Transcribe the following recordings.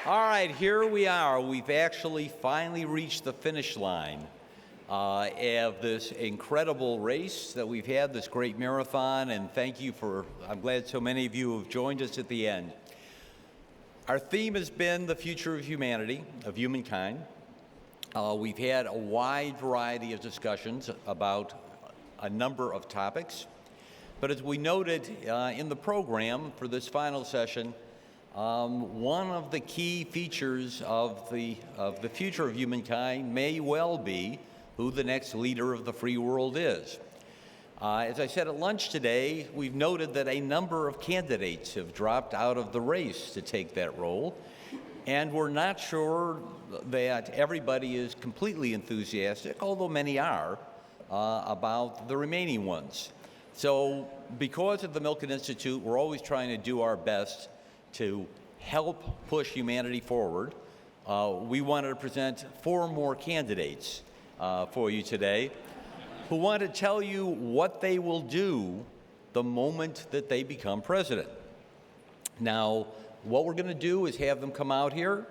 All right, here we are. We've actually finally reached the finish line of this incredible race that we've had, this great marathon, and thank you I'm glad so many of you have joined us at the end. Our theme has been the future of humanity, of humankind. We've had a wide variety of discussions about a number of topics, but as we noted in the program for this final session, one of the key features of the future of humankind may well be who the next leader of the free world is. As I said at lunch today, we've noted that a number of candidates have dropped out of the race to take that role, and we're not sure that everybody is completely enthusiastic, although many are, about the remaining ones. So because of the Milken Institute, we're always trying to do our best to help push humanity forward. We wanted to present 4 more candidates for you today who want to tell you what they will do the moment that they become president. Now, what we're going to do is have them come out here.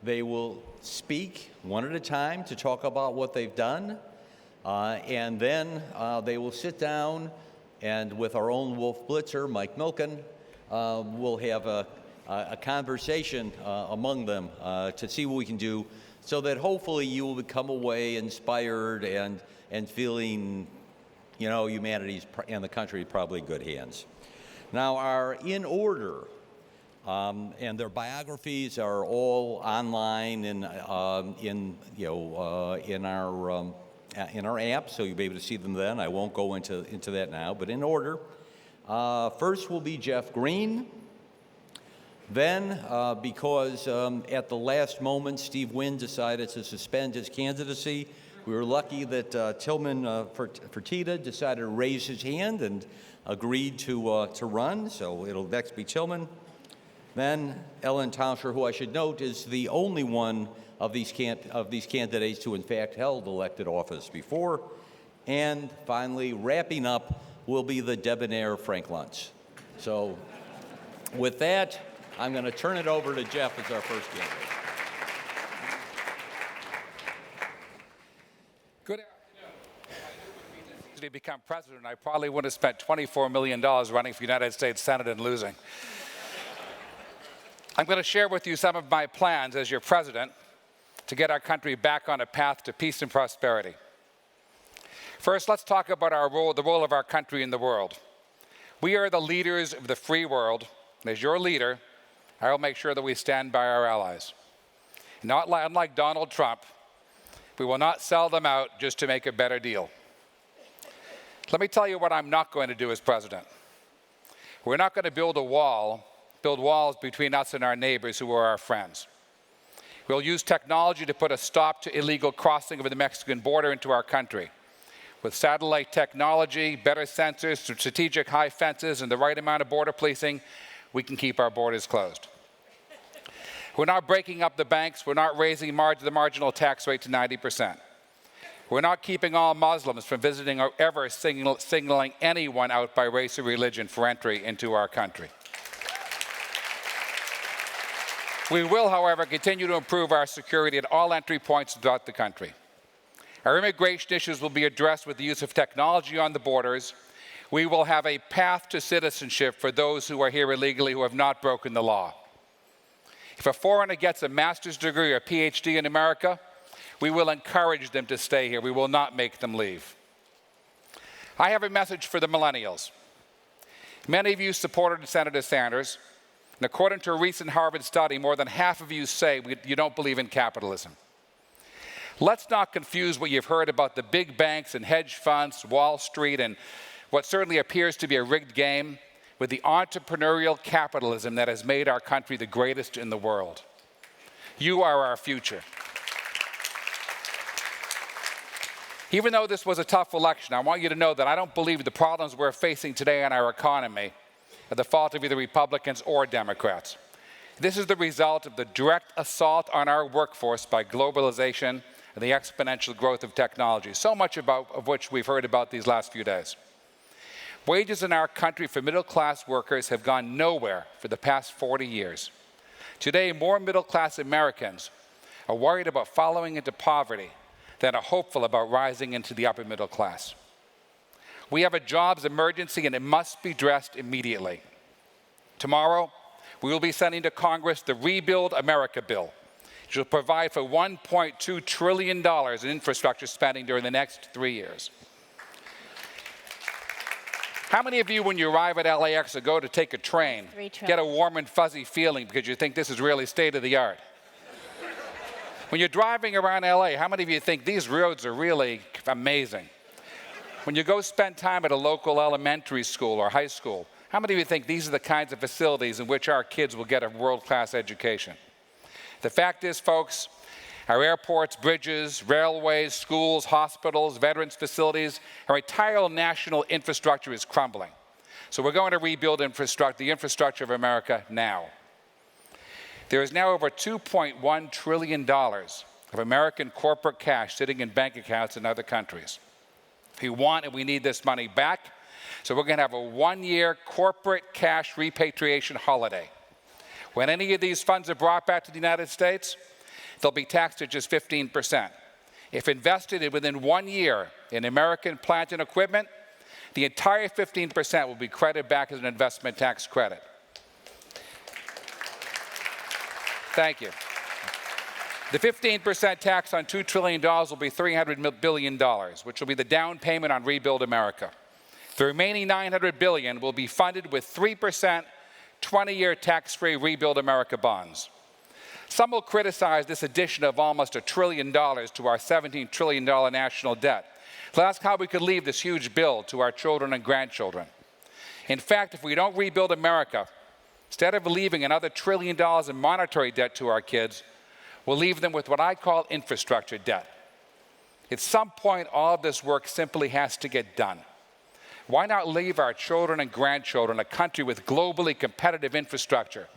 They will speak one at a time to talk about what they've done, and then they will sit down, and with our own Wolf Blitzer, Mike Milken, we'll have a conversation among them to see what we can do so that hopefully you will come away inspired and feeling, you know, humanity's and the country is probably in good hands. Now, our in order, and their biographies are all online in our app, so you'll be able to see them then. I won't go into that now, but in order. First will be Jeff Green. Then, because at the last moment, Steve Wynn decided to suspend his candidacy, we were lucky that Tillman Fertitta decided to raise his hand and agreed to run, so it'll next be Tillman. Then Ellen Tauscher, who I should note is the only one of these candidates who in fact held elected office before. And finally, wrapping up, will be the debonair Frank Luntz. So with that, I'm going to turn it over to Jeff as our first candidate. Good afternoon. To become president, I probably would have spent $24 million running for the United States Senate and losing. I'm going to share with you some of my plans as your president to get our country back on a path to peace and prosperity. First, let's talk about the role of our country in the world. We are the leaders of the free world, and as your leader, I will make sure that we stand by our allies. Unlike Donald Trump, we will not sell them out just to make a better deal. Let me tell you what I'm not going to do as president. We're not going to build walls between us and our neighbors who are our friends. We'll use technology to put a stop to illegal crossing of the Mexican border into our country. With satellite technology, better sensors, strategic high fences, and the right amount of border policing, we can keep our borders closed. We're not breaking up the banks. We're not raising the marginal tax rate to 90%. We're not keeping all Muslims from visiting or ever singling anyone out by race or religion for entry into our country. We will, however, continue to improve our security at all entry points throughout the country. Our immigration issues will be addressed with the use of technology on the borders. We will have a path to citizenship for those who are here illegally who have not broken the law. If a foreigner gets a master's degree or a PhD in America, we will encourage them to stay here. We will not make them leave. I have a message for the millennials. Many of you supported Senator Sanders, and according to a recent Harvard study, more than half of you say you don't believe in capitalism. Let's not confuse what you've heard about the big banks and hedge funds, Wall Street, and what certainly appears to be a rigged game with the entrepreneurial capitalism that has made our country the greatest in the world. You are our future. Even though this was a tough election, I want you to know that I don't believe the problems we're facing today in our economy are the fault of either Republicans or Democrats. This is the result of the direct assault on our workforce by globalization and the exponential growth of technology, so much of which we've heard about these last few days. Wages in our country for middle-class workers have gone nowhere for the past 40 years. Today, more middle-class Americans are worried about falling into poverty than are hopeful about rising into the upper middle class. We have a jobs emergency, and it must be addressed immediately. Tomorrow, we will be sending to Congress the Rebuild America bill, which will provide for $1.2 trillion in infrastructure spending during the next 3 years. How many of you, when you arrive at LAX or go to take a train, get a warm and fuzzy feeling because you think this is really state-of-the-art? When you're driving around LA, how many of you think these roads are really amazing? When you go spend time at a local elementary school or high school, how many of you think these are the kinds of facilities in which our kids will get a world-class education? The fact is, folks, our airports, bridges, railways, schools, hospitals, veterans facilities, our entire national infrastructure is crumbling. So we're going to rebuild the infrastructure of America now. There is now over $2.1 trillion of American corporate cash sitting in bank accounts in other countries. We want and we need this money back, so we're going to have a one-year corporate cash repatriation holiday. When any of these funds are brought back to the United States, they'll be taxed at just 15%. If invested within 1 year in American plant and equipment, the entire 15% will be credited back as an investment tax credit. Thank you. The 15% tax on $2 trillion will be $300 billion, which will be the down payment on Rebuild America. The remaining $900 billion will be funded with 3% 20-year tax-free Rebuild America bonds. Some will criticize this addition of almost $1 trillion to our $17 trillion national debt. They'll ask how we could leave this huge bill to our children and grandchildren. In fact, if we don't rebuild America, instead of leaving another $1 trillion in monetary debt to our kids, we'll leave them with what I call infrastructure debt. At some point, all of this work simply has to get done. Why not leave our children and grandchildren a country with globally competitive infrastructure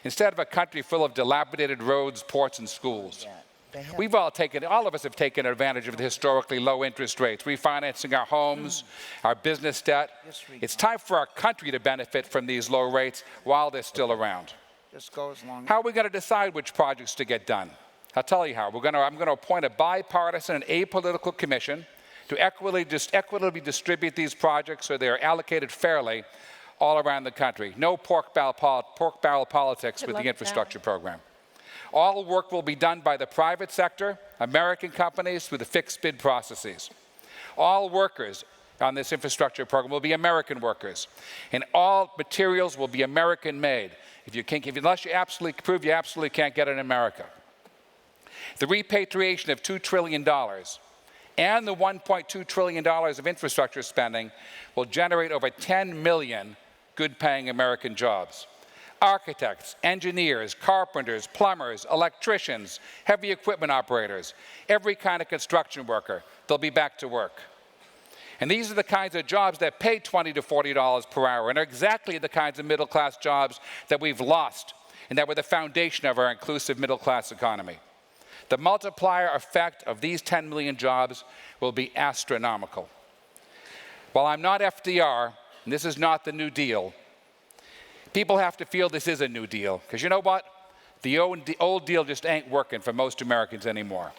instead of a country full of dilapidated roads, ports, and schools? All of us have taken advantage of the historically low interest rates, refinancing our homes, our business debt. It's time for our country to benefit from these low rates while they're still around. How are we going to decide which projects to get done? I'll tell you how. I'm going to appoint a bipartisan and apolitical commission to equitably distribute these projects so they are allocated fairly all around the country. No pork barrel politics with the infrastructure program. All work will be done by the private sector, American companies, through the fixed bid processes. All workers on this infrastructure program will be American workers, and all materials will be American made. Unless you absolutely prove you absolutely can't get it in America. The repatriation of $2 trillion and the $1.2 trillion of infrastructure spending will generate over 10 million good-paying American jobs. Architects, engineers, carpenters, plumbers, electricians, heavy equipment operators, every kind of construction worker, they'll be back to work. And these are the kinds of jobs that pay $20 to $40 per hour and are exactly the kinds of middle-class jobs that we've lost and that were the foundation of our inclusive middle-class economy. The multiplier effect of these 10 million jobs will be astronomical. While I'm not FDR, and this is not the New Deal, people have to feel this is a new deal, because you know what? The old deal just ain't working for most Americans anymore.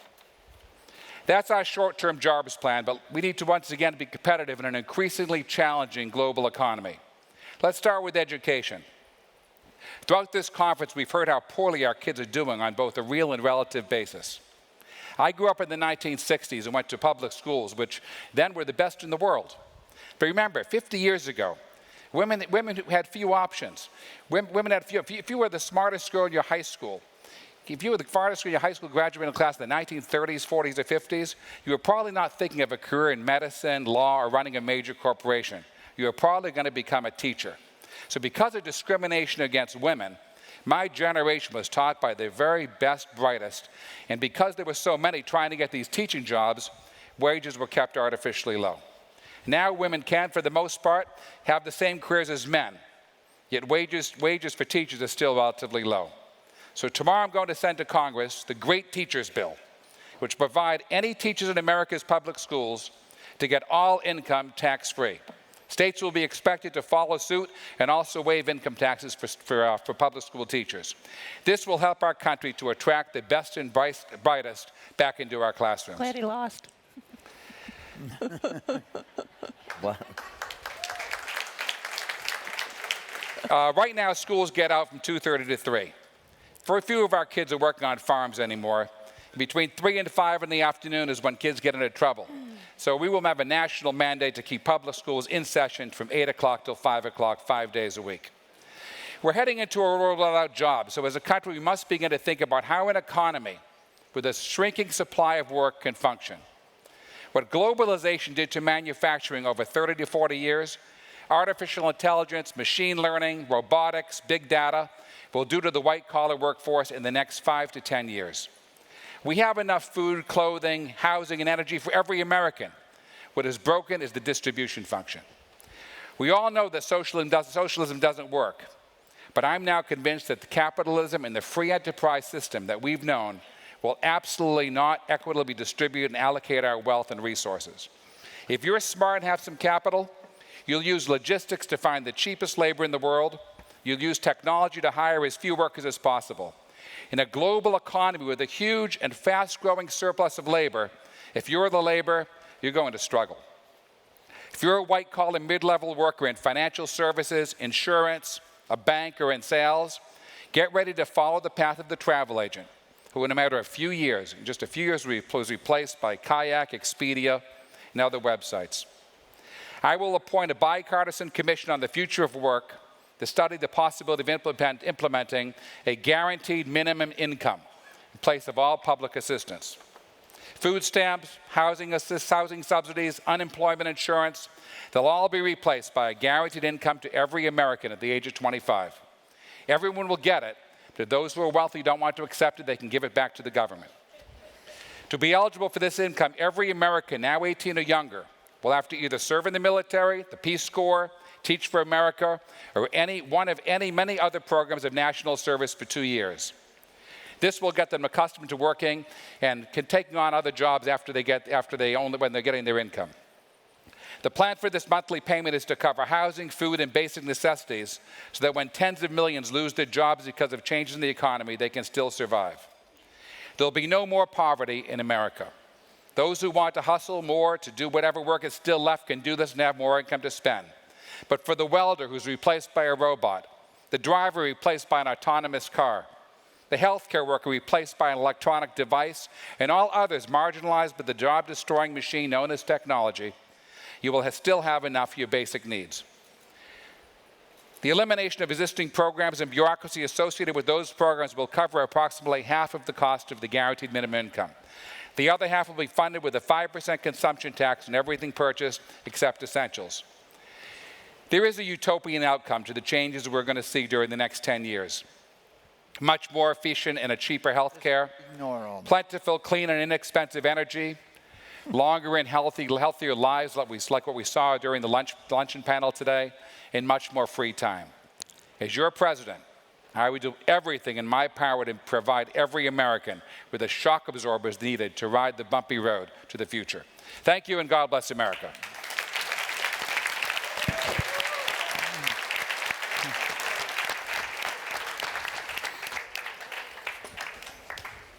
That's our short-term jobs plan, but we need to once again be competitive in an increasingly challenging global economy. Let's start with education. Throughout this conference, we've heard how poorly our kids are doing on both a real and relative basis. I grew up in the 1960s and went to public schools, which then were the best in the world. But remember, 50 years ago, women who had few options. Women had few. If you were the smartest girl in your high school, if you were the farthest girl in your high school graduating class in the 1930s, 40s, or 50s, you were probably not thinking of a career in medicine, law, or running a major corporation. You were probably going to become a teacher. So because of discrimination against women, my generation was taught by the very best, brightest, and because there were so many trying to get these teaching jobs, wages were kept artificially low. Now women can, for the most part, have the same careers as men, yet wages for teachers are still relatively low. So tomorrow I'm going to send to Congress the Great Teachers Bill, which provide any teachers in America's public schools to get all income tax-free. States will be expected to follow suit and also waive income taxes for public school teachers. This will help our country to attract the best and brightest back into our classrooms. Glad he lost. Right now, schools get out from 2:30 to 3. For a few of our kids are working on farms anymore. Between 3 and 5 in the afternoon is when kids get into trouble. So we will have a national mandate to keep public schools in session from 8 o'clock till 5 o'clock, 5 days a week. We're heading into a world without jobs. So as a country, we must begin to think about how an economy with a shrinking supply of work can function. What globalization did to manufacturing over 30 to 40 years, artificial intelligence, machine learning, robotics, big data will do to the white-collar workforce in the next 5 to 10 years. We have enough food, clothing, housing, and energy for every American. What is broken is the distribution function. We all know that socialism doesn't work, but I'm now convinced that the capitalism and the free enterprise system that we've known will absolutely not equitably distribute and allocate our wealth and resources. If you're smart and have some capital, you'll use logistics to find the cheapest labor in the world. You'll use technology to hire as few workers as possible. In a global economy with a huge and fast-growing surplus of labor, if you're the labor, you're going to struggle. If you're a white-collar mid-level worker in financial services, insurance, a bank, or in sales, get ready to follow the path of the travel agent, who in a matter of few years, in just a few years, was replaced by Kayak, Expedia, and other websites. I will appoint a bipartisan commission on the future of work to study the possibility of implementing a guaranteed minimum income in place of all public assistance. Food stamps, housing subsidies, unemployment insurance, they'll all be replaced by a guaranteed income to every American at the age of 25. Everyone will get it, but those who are wealthy don't want to accept it, they can give it back to the government. To be eligible for this income, every American now 18 or younger will have to either serve in the military, the Peace Corps, Teach for America, or many other programs of national service for 2 years. This will get them accustomed to working and taking on other jobs when they're getting their income. The plan for this monthly payment is to cover housing, food, and basic necessities so that when tens of millions lose their jobs because of changes in the economy, they can still survive. There'll be no more poverty in America. Those who want to hustle more, to do whatever work is still left, can do this and have more income to spend. But for the welder who's replaced by a robot, the driver replaced by an autonomous car, the healthcare worker replaced by an electronic device, and all others marginalized by the job-destroying machine known as technology, you will still have enough for your basic needs. The elimination of existing programs and bureaucracy associated with those programs will cover approximately half of the cost of the guaranteed minimum income. The other half will be funded with a 5% consumption tax on everything purchased except essentials. There is a utopian outcome to the changes we're going to see during the next 10 years. Much more efficient and a cheaper health care, plentiful, clean, and inexpensive energy, longer and healthier lives like what we saw during the luncheon panel today, and much more free time. As your president, I would do everything in my power to provide every American with the shock absorbers needed to ride the bumpy road to the future. Thank you, and God bless America.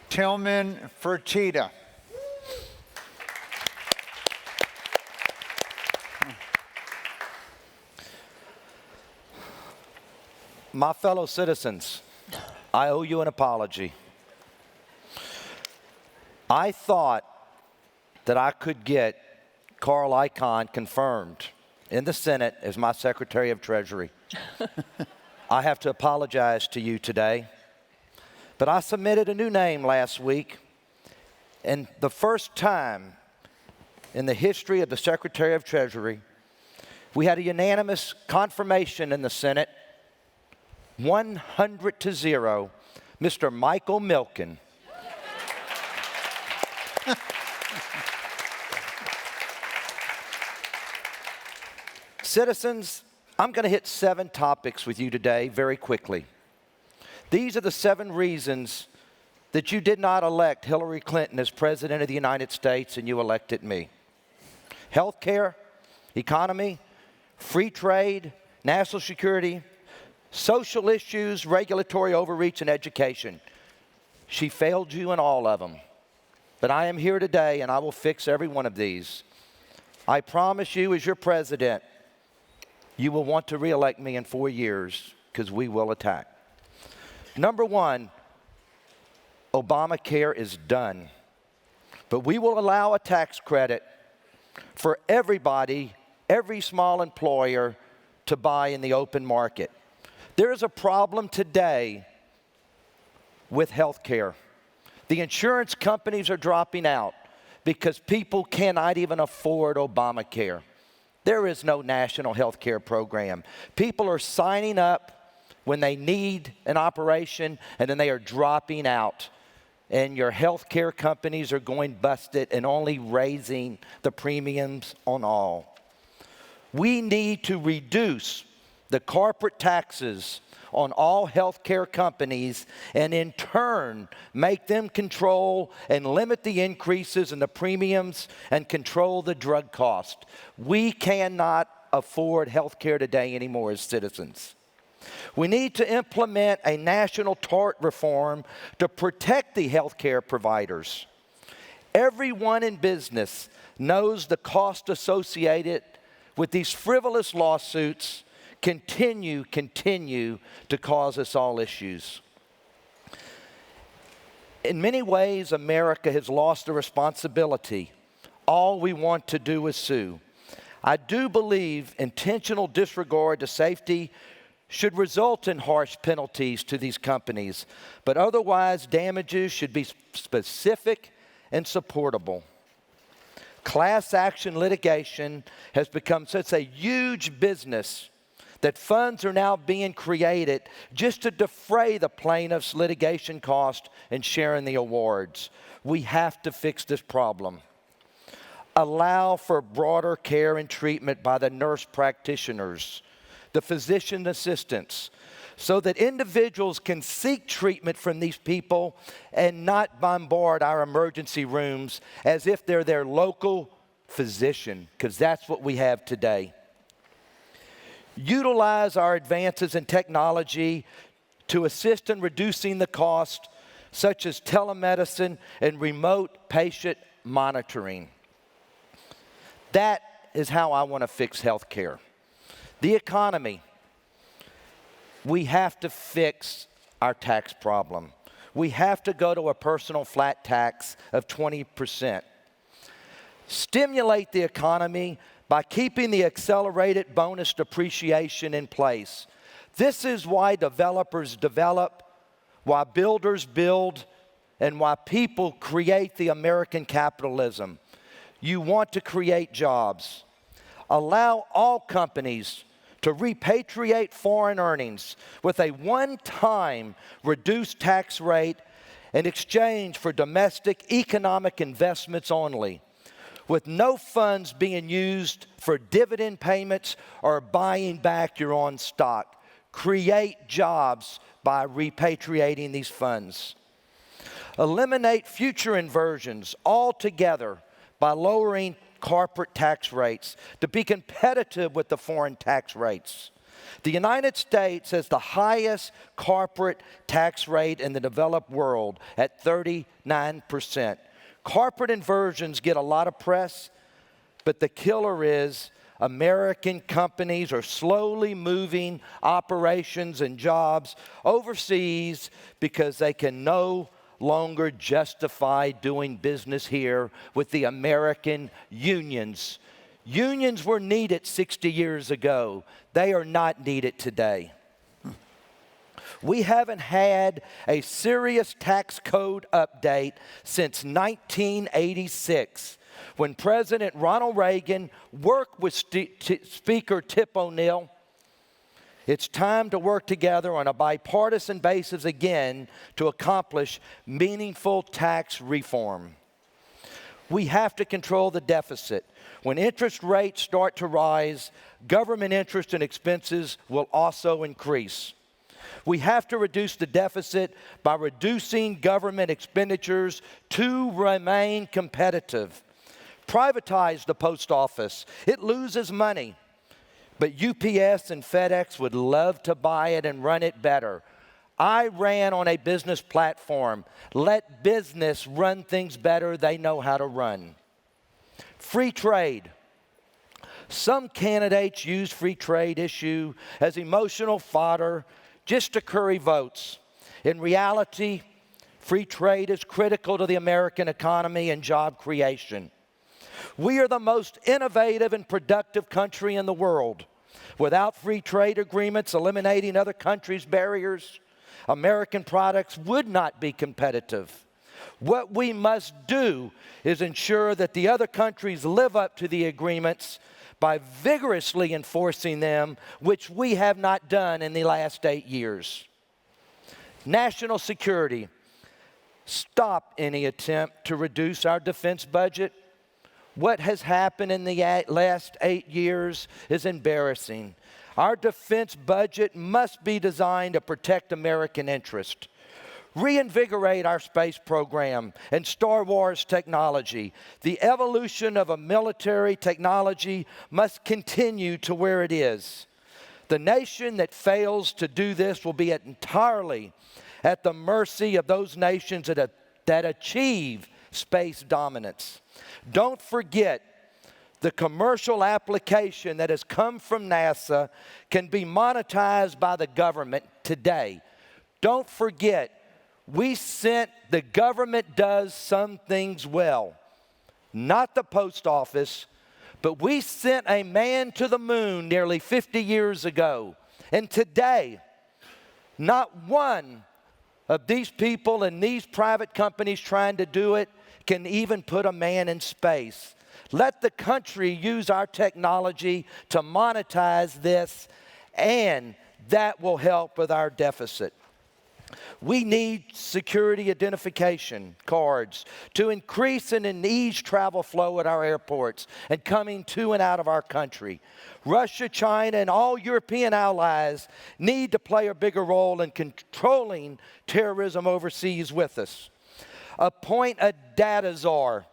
Tillman Fertitta. My fellow citizens, I owe you an apology. I thought that I could get Carl Icahn confirmed in the Senate as my Secretary of Treasury. I have to apologize to you today. But I submitted a new name last week, and the first time in the history of the Secretary of Treasury, we had a unanimous confirmation in the Senate, 100-0, Mr. Michael Milken. Citizens, I'm going to hit 7 topics with you today very quickly. These are the 7 reasons that you did not elect Hillary Clinton as President of the United States and you elected me. Health care, economy, free trade, national security, social issues, regulatory overreach, and education. She failed you in all of them. But I am here today, and I will fix every one of these. I promise you, as your president, you will want to reelect me in 4 years, because we will attack. Number one, Obamacare is done. But we will allow a tax credit for everybody, every small employer, to buy in the open market. There is a problem today with health care. The insurance companies are dropping out because people cannot even afford Obamacare. There is no national health care program. People are signing up when they need an operation, and then they are dropping out. And your health care companies are going busted and only raising the premiums on all. We need to reduce the corporate taxes on all health care companies, and in turn make them control and limit the increases in the premiums and control the drug cost. We cannot afford health care today anymore as citizens. We need to implement a national tort reform to protect the health care providers. Everyone in business knows the cost associated with these frivolous lawsuits continue to cause us all issues. In many ways, America has lost the responsibility. All we want to do is sue. I do believe intentional disregard to safety should result in harsh penalties to these companies, but otherwise damages should be specific and supportable. Class action litigation has become such a huge business that funds are now being created just to defray the plaintiff's litigation cost and sharing the awards. We have to fix this problem. Allow for broader care and treatment by the nurse practitioners, the physician assistants, so that individuals can seek treatment from these people and not bombard our emergency rooms as if they're their local physician, because that's what we have today. Utilize our advances in technology to assist in reducing the cost, such as telemedicine and remote patient monitoring. That is how I want to fix health care. The economy. We have to fix our tax problem. We have to go to a personal flat tax of 20%. Stimulate the economy by keeping the accelerated bonus depreciation in place. This is why developers develop, why builders build, and why people create the American capitalism. You want to create jobs. Allow all companies to repatriate foreign earnings with a one-time reduced tax rate in exchange for domestic economic investments only, with no funds being used for dividend payments or buying back your own stock. Create jobs by repatriating these funds. Eliminate future inversions altogether by lowering corporate tax rates to be competitive with the foreign tax rates. The United States has the highest corporate tax rate in the developed world at 39%. Corporate inversions get a lot of press, but the killer is American companies are slowly moving operations and jobs overseas because they can no longer justify doing business here with the American unions. Unions were needed 60 years ago. They are not needed today. We haven't had a serious tax code update since 1986, when President Ronald Reagan worked with Speaker Tip O'Neill. It's time to work together on a bipartisan basis again to accomplish meaningful tax reform. We have to control the deficit. When interest rates start to rise, government interest and expenses will also increase. We have to reduce the deficit by reducing government expenditures to remain competitive. Privatize the post office. It loses money. but UPS and FedEx would love to buy it and run it better. I ran on a business platform. Let business run things better they know how to run. Free trade. Some candidates use free trade issue as emotional fodder just to curry votes. In reality, free trade is critical to the American economy and job creation. We are the most innovative and productive country in the world. Without free trade agreements eliminating other countries' barriers, American products would not be competitive. What we must do is ensure that the other countries live up to the agreements by vigorously enforcing them, which we have not done in the last 8 years. National security. Stop any attempt to reduce our defense budget. What has happened in the last 8 years is embarrassing. Our defense budget must be designed to protect American interest. Reinvigorate our space program and Star Wars technology. The evolution of a military technology must continue to where it is. The nation that fails to do this will be entirely at the mercy of those nations that achieve space dominance. Don't forget, the commercial application that has come from NASA can be monetized by the government today. Don't forget, the government does some things well. Not the post office, but we sent a man to the moon nearly 50 years ago. And today, not one of these people and these private companies trying to do it can even put a man in space. Let the country use our technology to monetize this, and that will help with our deficit. We need security identification cards to increase and ease travel flow at our airports and coming to and out of our country. Russia, China, and all European allies need to play a bigger role in controlling terrorism overseas with us. Appoint a data czar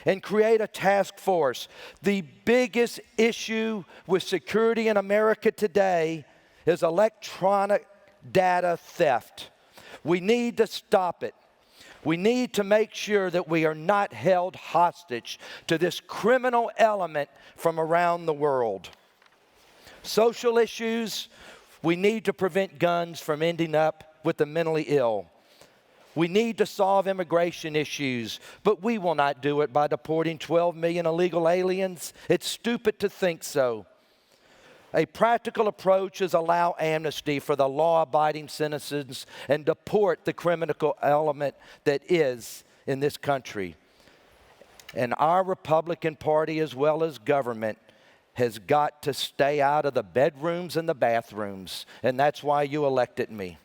and create a task force. The biggest issue with security in America today is electronic data theft. We need to stop it. We need to make sure that we are not held hostage to this criminal element from around the world. Social issues, we need to prevent guns from ending up with the mentally ill. We need to solve immigration issues, but we will not do it by deporting 12 million illegal aliens. It's stupid to think so. A practical approach is allow amnesty for the law-abiding citizens and deport the criminal element that is in this country. And our Republican Party, as well as government, has got to stay out of the bedrooms and the bathrooms, and that's why you elected me.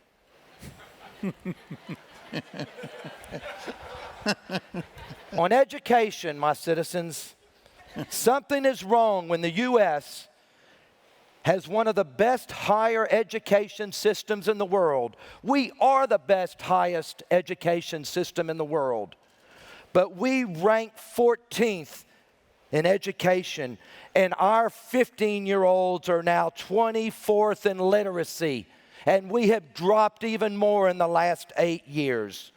On education, my citizens, something is wrong when the U.S. has one of the best higher education systems in the world. We are the best, highest education system in the world. But we rank 14th in education, and our 15-year-olds are now 24th in literacy, and we have dropped even more in the last 8 years.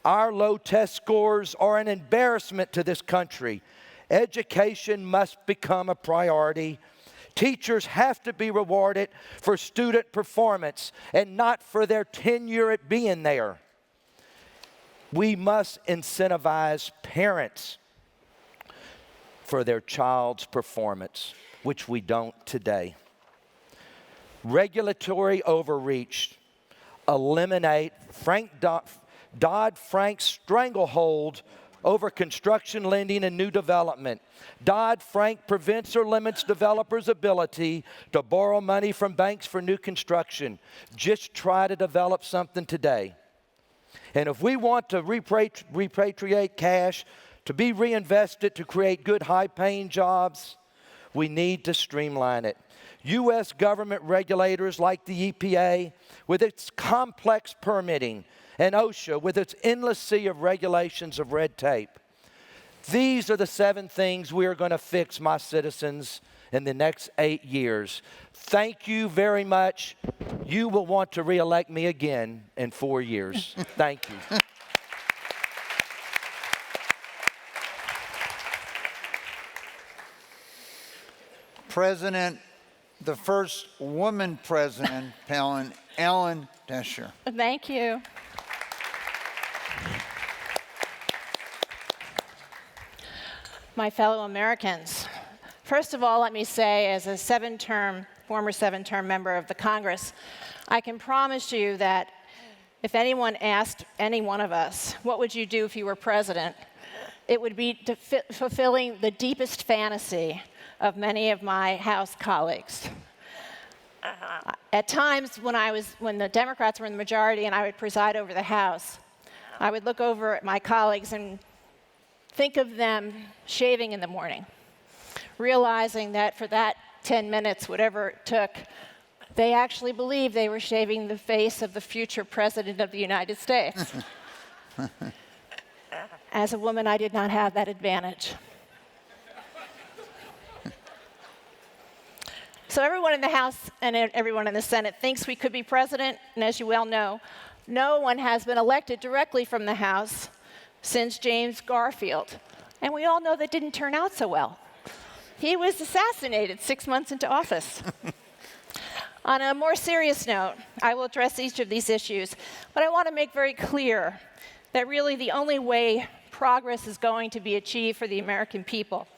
Our low test scores are an embarrassment to this country. Education must become a priority. Teachers have to be rewarded for student performance and not for their tenure at being there. We must incentivize parents for their child's performance, which we don't today. Regulatory overreach. Eliminate Dodd-Frank's stranglehold over construction lending and new development. Dodd-Frank prevents or limits developers' ability to borrow money from banks for new construction. Just try to develop something today. And if we want to repatriate cash to be reinvested to create good high-paying jobs, we need to streamline it. U.S. government regulators like the EPA, with its complex permitting, and OSHA, with its endless sea of regulations of red tape. These are the 7 things we are going to fix, my citizens, in the next 8 years. Thank you very much. You will want to reelect me again in 4 years. Thank you. President, the first woman president, Ellen Tauscher. Thank you. My fellow Americans, first of all, let me say, as a former seven-term member of the Congress, I can promise you that if anyone asked any one of us, what would you do if you were president, it would be fulfilling the deepest fantasy of many of my House colleagues. At times when the Democrats were in the majority and I would preside over the House, I would look over at my colleagues and think of them shaving in the morning, realizing that for that 10 minutes, whatever it took, they actually believed they were shaving the face of the future President of the United States. As a woman, I did not have that advantage. So everyone in the House and everyone in the Senate thinks we could be president, and as you well know, no one has been elected directly from the House since James Garfield. And we all know that didn't turn out so well. He was assassinated 6 months into office. On a more serious note, I will address each of these issues, but I want to make very clear that really the only way progress is going to be achieved for the American people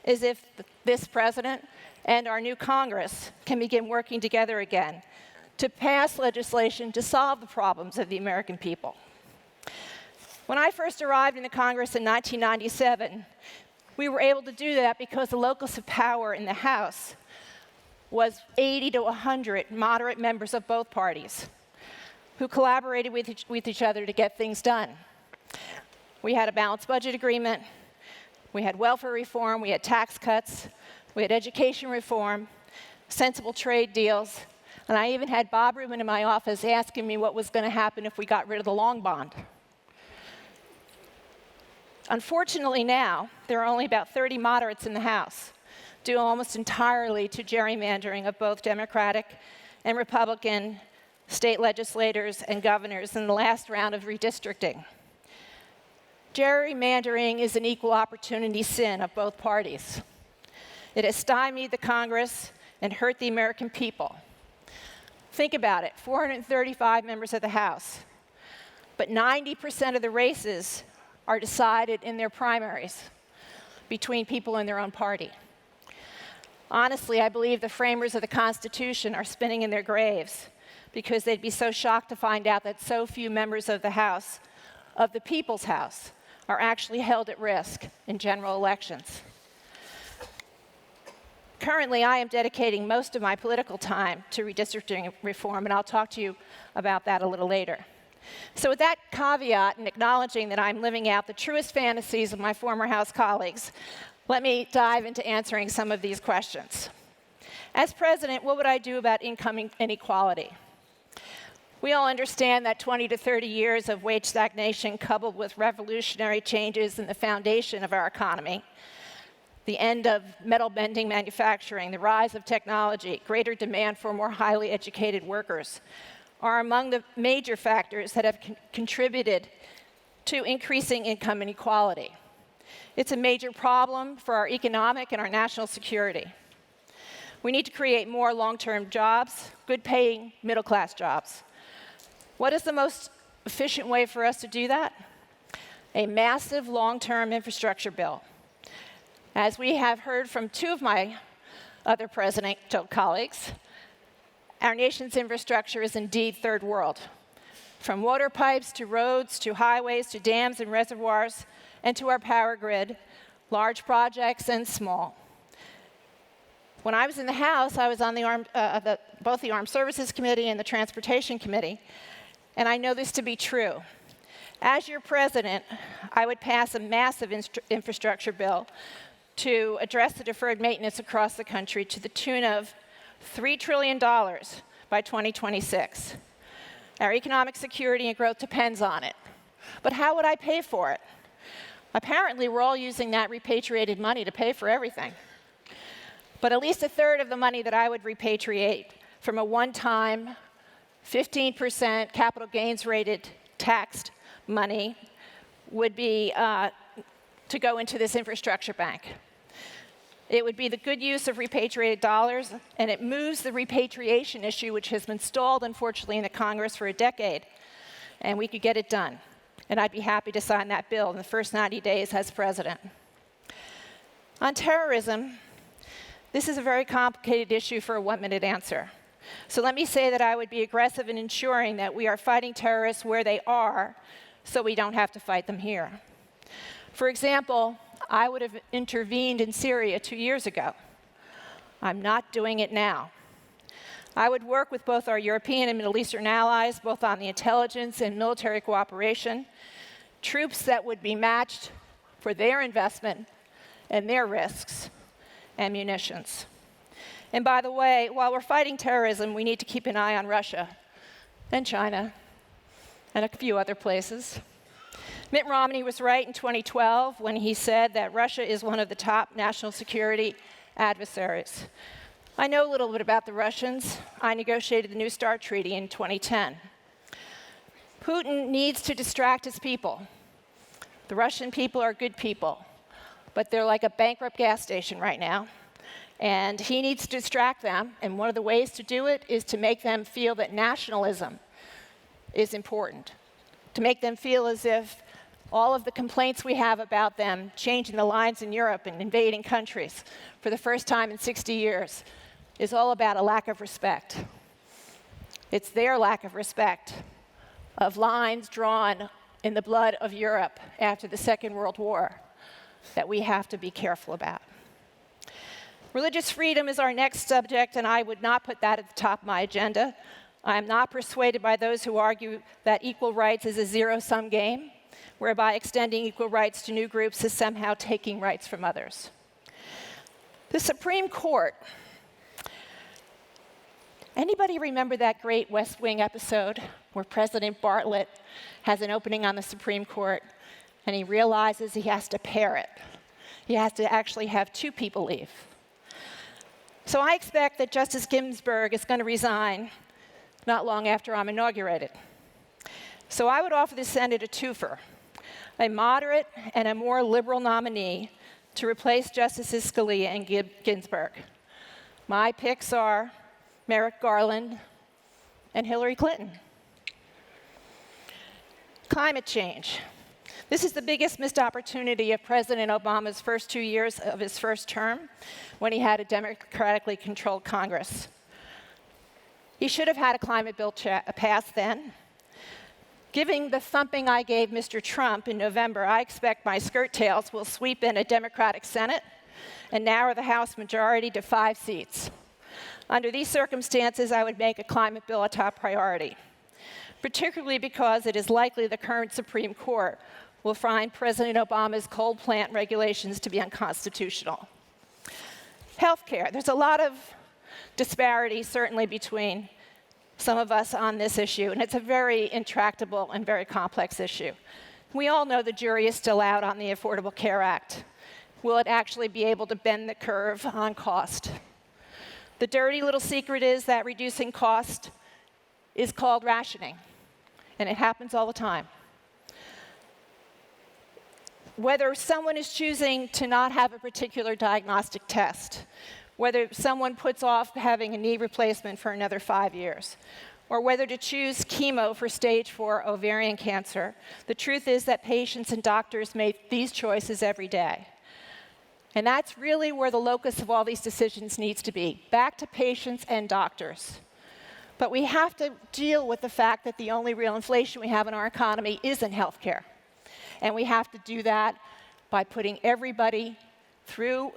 is if this president and our new Congress can begin working together again to pass legislation to solve the problems of the American people. When I first arrived in the Congress in 1997, we were able to do that because the locus of power in the House was 80 to 100 moderate members of both parties who collaborated with each other to get things done. We had a balanced budget agreement, we had welfare reform, we had tax cuts, we had education reform, sensible trade deals, and I even had Bob Rubin in my office asking me what was going to happen if we got rid of the long bond. Unfortunately now, there are only about 30 moderates in the House, due almost entirely to gerrymandering of both Democratic and Republican state legislators and governors in the last round of redistricting. Gerrymandering is an equal opportunity sin of both parties. It has stymied the Congress and hurt the American people. Think about it, 435 members of the House, but 90% of the races are decided in their primaries between people in their own party. Honestly, I believe the framers of the Constitution are spinning in their graves because they'd be so shocked to find out that so few members of the House, of the People's House, are actually held at risk in general elections. Currently, I am dedicating most of my political time to redistricting reform, and I'll talk to you about that a little later. So with that caveat and acknowledging that I'm living out the truest fantasies of my former House colleagues, let me dive into answering some of these questions. As president, what would I do about income inequality? We all understand that 20 to 30 years of wage stagnation coupled with revolutionary changes in the foundation of our economy, the end of metal bending manufacturing, the rise of technology, greater demand for more highly educated workers, are among the major factors that have contributed to increasing income inequality. It's a major problem for our economic and our national security. We need to create more long-term jobs, good-paying middle-class jobs. What is the most efficient way for us to do that? A massive long-term infrastructure bill. As we have heard from two of my other presidential colleagues, our nation's infrastructure is indeed third world. From water pipes to roads to highways to dams and reservoirs and to our power grid, large projects and small. When I was in the House, I was on both the Armed Services Committee and the Transportation Committee, and I know this to be true. As your president, I would pass a massive infrastructure bill to address the deferred maintenance across the country to the tune of $3 trillion by 2026. Our economic security and growth depends on it. But how would I pay for it? Apparently, we're all using that repatriated money to pay for everything. But at least a third of the money that I would repatriate from a one-time 15% capital gains rated taxed money would be to go into this infrastructure bank. It would be the good use of repatriated dollars, and it moves the repatriation issue, which has been stalled, unfortunately, in the Congress for a decade, and we could get it done. And I'd be happy to sign that bill in the first 90 days as president. On terrorism, this is a very complicated issue for a one-minute answer. So let me say that I would be aggressive in ensuring that we are fighting terrorists where they are, so we don't have to fight them here. For example, I would have intervened in Syria 2 years ago. I'm not doing it now. I would work with both our European and Middle Eastern allies, both on the intelligence and military cooperation, troops that would be matched for their investment and their risks, and munitions. And by the way, while we're fighting terrorism, we need to keep an eye on Russia and China and a few other places. Mitt Romney was right in 2012 when he said that Russia is one of the top national security adversaries. I know a little bit about the Russians. I negotiated the New START Treaty in 2010. Putin needs to distract his people. The Russian people are good people, but they're like a bankrupt gas station right now. And he needs to distract them, and one of the ways to do it is to make them feel that nationalism is important, to make them feel as if all of the complaints we have about them changing the lines in Europe and invading countries for the first time in 60 years is all about a lack of respect. It's their lack of respect of lines drawn in the blood of Europe after the Second World War that we have to be careful about. Religious freedom is our next subject, and I would not put that at the top of my agenda. I am not persuaded by those who argue that equal rights is a zero-sum game, whereby extending equal rights to new groups is somehow taking rights from others. The Supreme Court. Anybody remember that great West Wing episode where President Bartlett has an opening on the Supreme Court and he realizes he has to pair it? He has to actually have two people leave. So I expect that Justice Ginsburg is going to resign not long after I'm inaugurated. So I would offer the Senate a twofer, a moderate and a more liberal nominee to replace Justices Scalia and Ginsburg. My picks are Merrick Garland and Hillary Clinton. Climate change. This is the biggest missed opportunity of President Obama's first 2 years of his first term, when he had a democratically controlled Congress. He should have had a climate bill passed then. Given the thumping I gave Mr. Trump in November, I expect my skirt tails will sweep in a Democratic Senate and narrow the House majority to 5 seats. Under these circumstances, I would make a climate bill a top priority, particularly because it is likely the current Supreme Court will find President Obama's coal plant regulations to be unconstitutional. Healthcare. There's a lot of disparity, certainly, between some of us on this issue, and it's a very intractable and very complex issue. We all know the jury is still out on the Affordable Care Act. Will it actually be able to bend the curve on cost? The dirty little secret is that reducing cost is called rationing, and it happens all the time. Whether someone is choosing to not have a particular diagnostic test, whether someone puts off having a knee replacement for another 5 years, or whether to choose chemo for stage 4 ovarian cancer, the truth is that patients and doctors make these choices every day. And that's really where the locus of all these decisions needs to be, back to patients and doctors. But we have to deal with the fact that the only real inflation we have in our economy is in healthcare. And we have to do that by putting everybody through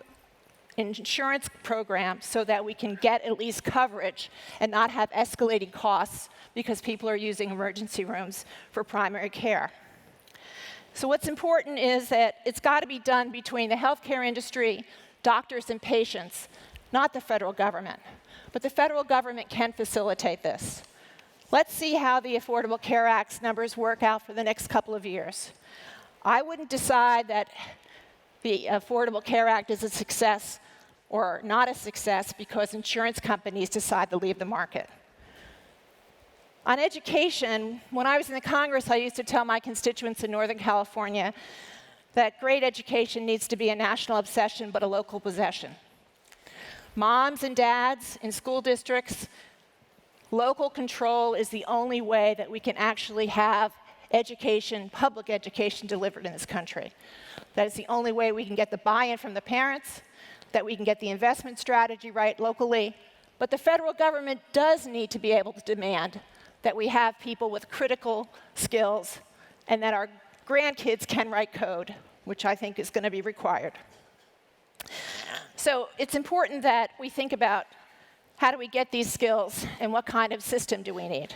an insurance program so that we can get at least coverage and not have escalating costs because people are using emergency rooms for primary care. So what's important is that it's got to be done between the healthcare industry, doctors, and patients, not the federal government. But the federal government can facilitate this. Let's see how the Affordable Care Act's numbers work out for the next couple of years. I wouldn't decide that the Affordable Care Act is a success or not a success because insurance companies decide to leave the market. On education, when I was in the Congress, I used to tell my constituents in Northern California that great education needs to be a national obsession but a local possession. Moms and dads in school districts, local control is the only way that we can actually have education, public education delivered in this country. That is the only way we can get the buy-in from the parents, that we can get the investment strategy right locally. But the federal government does need to be able to demand that we have people with critical skills and that our grandkids can write code, which I think is going to be required. So it's important that we think about how do we get these skills and what kind of system do we need.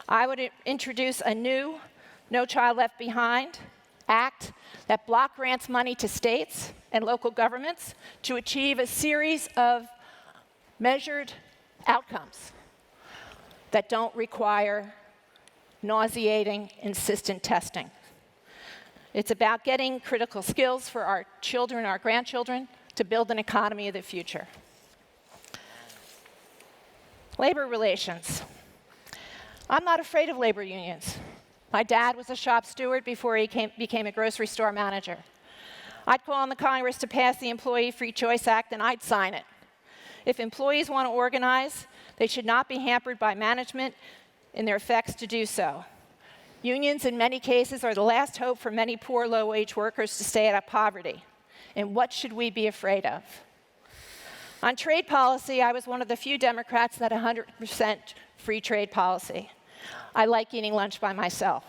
I would introduce a new No Child Left Behind Act that block grants money to states and local governments to achieve a series of measured outcomes that don't require nauseating, insistent testing. It's about getting critical skills for our children, our grandchildren, to build an economy of the future. Labor relations. I'm not afraid of labor unions. My dad was a shop steward before he became a grocery store manager. I'd call on the Congress to pass the Employee Free Choice Act and I'd sign it. If employees want to organize, they should not be hampered by management in their effects to do so. Unions, in many cases, are the last hope for many poor, low-wage workers to stay out of poverty. And what should we be afraid of? On trade policy, I was one of the few Democrats that had 100% free trade policy. I like eating lunch by myself.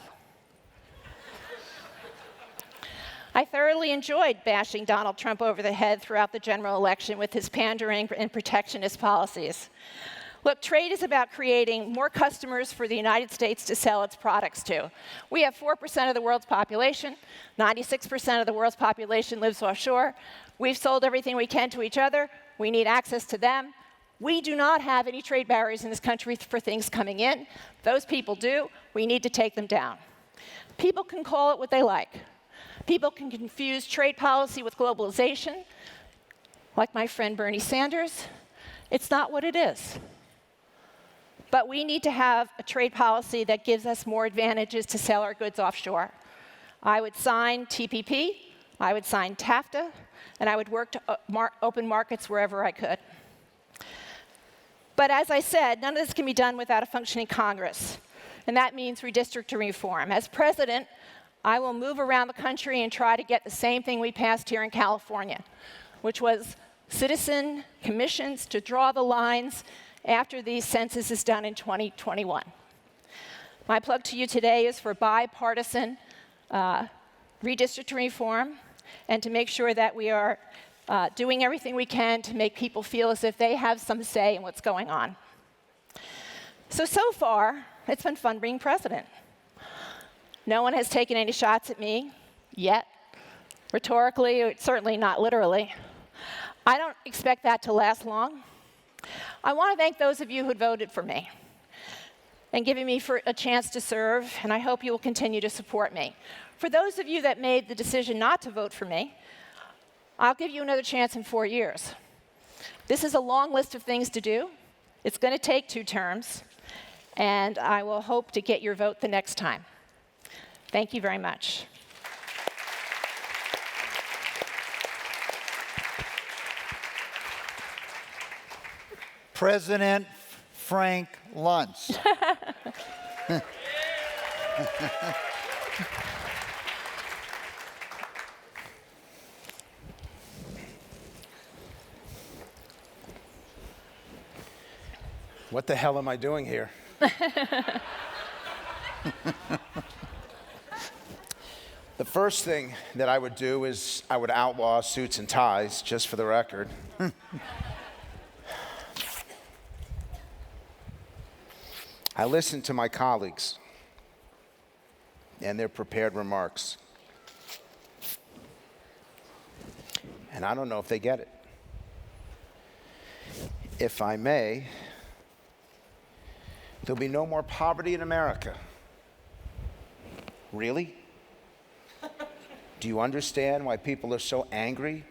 I thoroughly enjoyed bashing Donald Trump over the head throughout the general election with his pandering and protectionist policies. Look, trade is about creating more customers for the United States to sell its products to. We have 4% of the world's population. 96% of the world's population lives offshore. We've sold everything we can to each other. We need access to them. We do not have any trade barriers in this country for things coming in. Those people do. We need to take them down. People can call it what they like. People can confuse trade policy with globalization, like my friend Bernie Sanders. It's not what it is. But we need to have a trade policy that gives us more advantages to sell our goods offshore. I would sign TPP, I would sign TAFTA, and I would work to open markets wherever I could. But as I said, none of this can be done without a functioning Congress, and that means redistricting reform. As president, I will move around the country and try to get the same thing we passed here in California, which was citizen commissions to draw the lines after the census is done in 2021. My plug to you today is for bipartisan redistricting reform and to make sure that we are doing everything we can to make people feel as if they have some say in what's going on. So far, it's been fun being president. No one has taken any shots at me yet, rhetorically, certainly not literally. I don't expect that to last long. I want to thank those of you who voted for me and giving me a chance to serve, and I hope you will continue to support me. For those of you that made the decision not to vote for me, I'll give you another chance in 4 years. This is a long list of things to do. It's going to take 2 terms, and I will hope to get your vote the next time. Thank you very much. President Frank Luntz. What the hell am I doing here? The first thing that I would do is I would outlaw suits and ties, just for the record. I listened to my colleagues and their prepared remarks. And I don't know if they get it. If I may, there'll be no more poverty in America. Really? Do you understand why people are so angry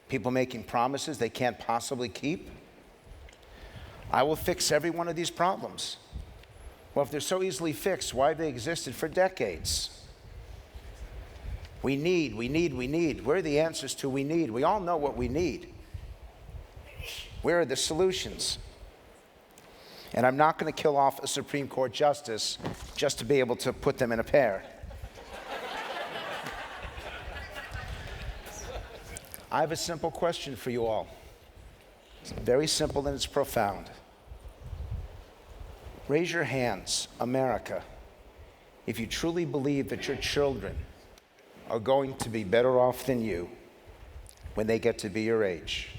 People making promises they can't possibly keep. I will fix every one of these problems. Well, if they're so easily fixed, why have they existed for decades? We need. Where are the answers to we need? We all know what we need. Where are the solutions? And I'm not going to kill off a Supreme Court justice just to be able to put them in a pair. I have a simple question for you all. It's very simple and it's profound. Raise your hands, America, if you truly believe that your children are going to be better off than you when they get to be your age.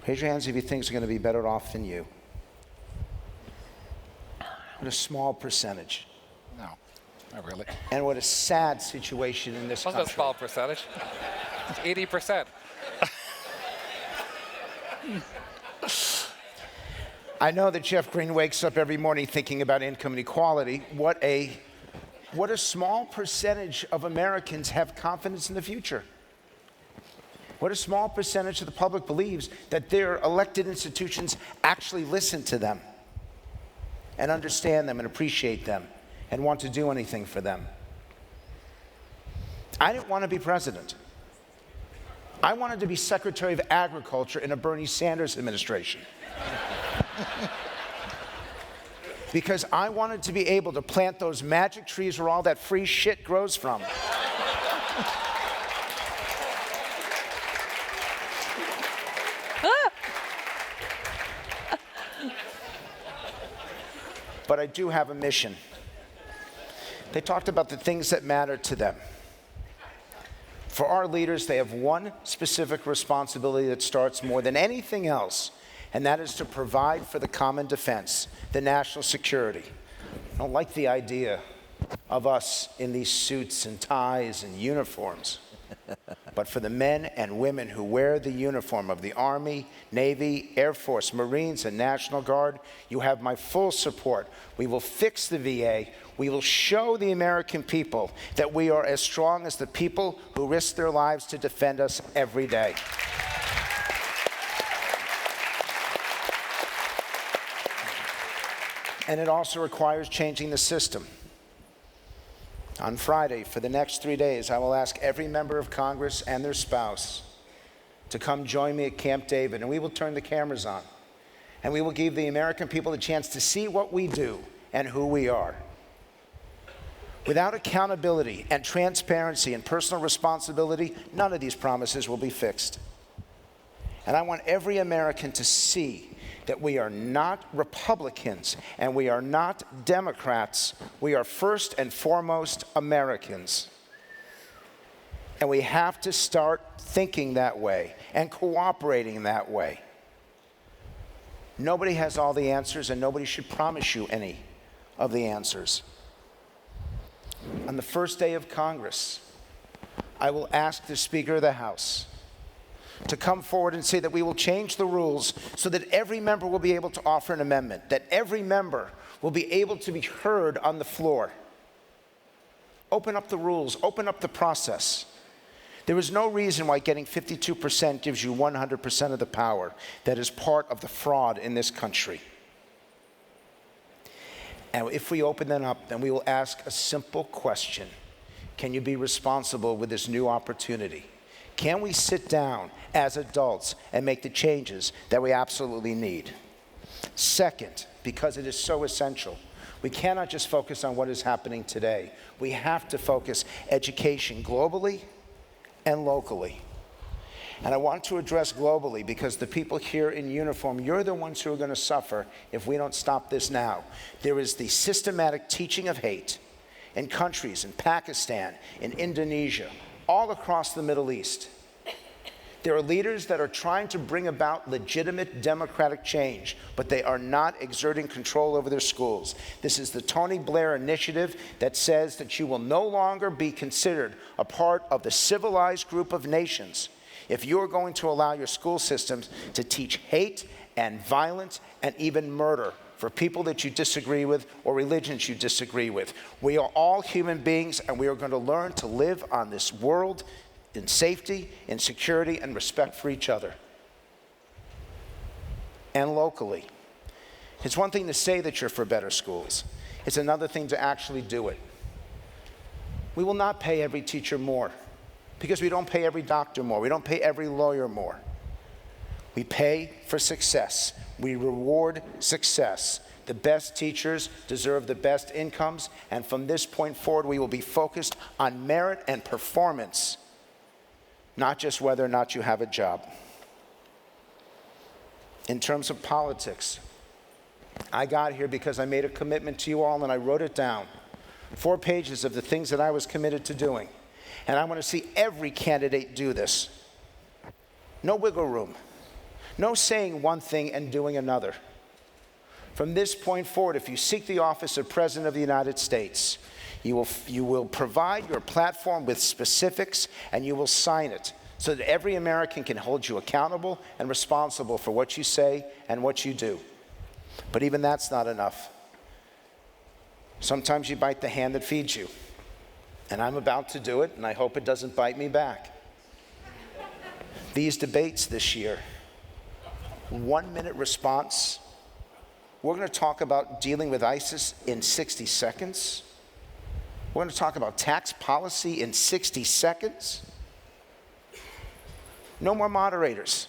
Raise your hands if you think they're going to be better off than you. What a small percentage. No, not really. And what a sad situation in this What's country. a small percentage? 80%. I know that Jeff Green wakes up every morning thinking about income inequality. What a small percentage of Americans have confidence in the future. What a small percentage of the public believes that their elected institutions actually listen to them and understand them and appreciate them and want to do anything for them. I didn't want to be president. I wanted to be Secretary of Agriculture in a Bernie Sanders administration. Because I wanted to be able to plant those magic trees where all that free shit grows from. But I do have a mission. They talked about the things that matter to them. For our leaders, they have one specific responsibility that starts more than anything else, and that is to provide for the common defense, the national security. I don't like the idea of us in these suits and ties and uniforms. But for the men and women who wear the uniform of the Army, Navy, Air Force, Marines, and National Guard, you have my full support. We will fix the VA. We will show the American people that we are as strong as the people who risk their lives to defend us every day. And it also requires changing the system. On Friday, for the next 3 days, I will ask every member of Congress and their spouse to come join me at Camp David, and we will turn the cameras on. And we will give the American people the chance to see what we do and who we are. Without accountability and transparency and personal responsibility, none of these promises will be fixed. And I want every American to see that we are not Republicans and we are not Democrats. We are first and foremost Americans. And we have to start thinking that way and cooperating that way. Nobody has all the answers, and nobody should promise you any of the answers. On the first day of Congress, I will ask the Speaker of the House to come forward and say that we will change the rules so that every member will be able to offer an amendment, that every member will be able to be heard on the floor. Open up the rules, open up the process. There is no reason why getting 52% gives you 100% of the power. That is part of the fraud in this country. And if we open that up, then we will ask a simple question. Can you be responsible with this new opportunity? Can we sit down as adults and make the changes that we absolutely need? Second, because it is so essential, we cannot just focus on what is happening today. We have to focus education globally and locally. And I want to address globally because the people here in uniform, you're the ones who are going to suffer if we don't stop this now. There is the systematic teaching of hate in countries in Pakistan, in Indonesia, all across the Middle East. There are leaders that are trying to bring about legitimate democratic change, but they are not exerting control over their schools. This is the Tony Blair initiative that says that you will no longer be considered a part of the civilized group of nations if you're going to allow your school systems to teach hate and violence and even murder for people that you disagree with or religions you disagree with. We are all human beings, and we are going to learn to live on this world in safety, in security, and respect for each other. And locally. It's one thing to say that you're for better schools. It's another thing to actually do it. We will not pay every teacher more because we don't pay every doctor more. We don't pay every lawyer more. We pay for success. We reward success. The best teachers deserve the best incomes, and from this point forward, we will be focused on merit and performance, not just whether or not you have a job. In terms of politics, I got here because I made a commitment to you all and I wrote it down. 4 pages of the things that I was committed to doing. And I want to see every candidate do this. No wiggle room. No saying one thing and doing another. From this point forward, if you seek the office of President of the United States, you will provide your platform with specifics and you will sign it so that every American can hold you accountable and responsible for what you say and what you do. But even that's not enough. Sometimes you bite the hand that feeds you. And I'm about to do it, and I hope it doesn't bite me back. These debates this year, 1-minute response. We're going to talk about dealing with ISIS in 60 seconds. We're going to talk about tax policy in 60 seconds. No more moderators.